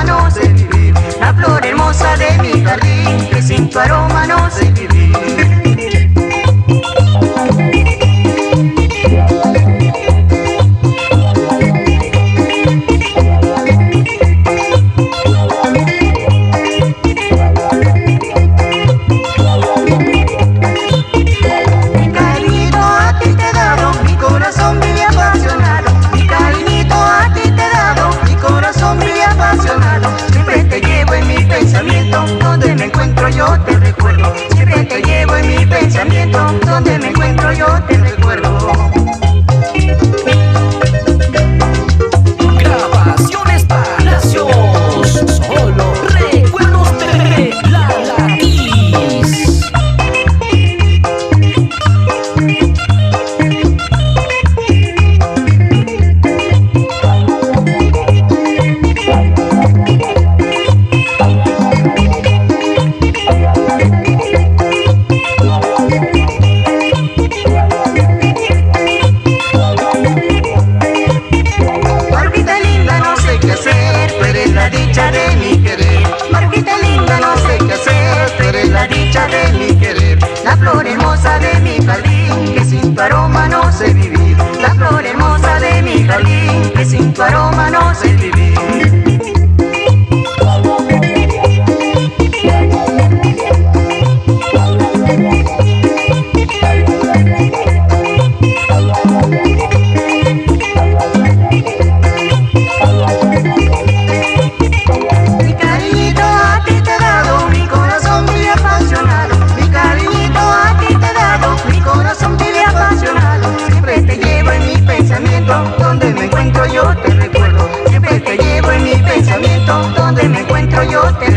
aroma no sé vivir. La flor hermosa de mi jardín, que sin tu aroma no sé vivir. Donde me encuentro yo te recuerdo. Siempre te llevo en mi pensamiento. Donde me encuentro yo te recuerdo. Grabaciones Palacios, solo recuerdos de La Latiz. Dicha de mi querer, Marquita linda, no sé qué hacer, tú eres la dicha de mi querer. La flor hermosa de mi jardín, que sin tu aroma no sé vivir. La flor hermosa de mi jardín, que sin tu aroma no sé vivir. Donde me encuentro yo te recuerdo. Siempre te llevo en mi pensamiento. Donde me encuentro yo te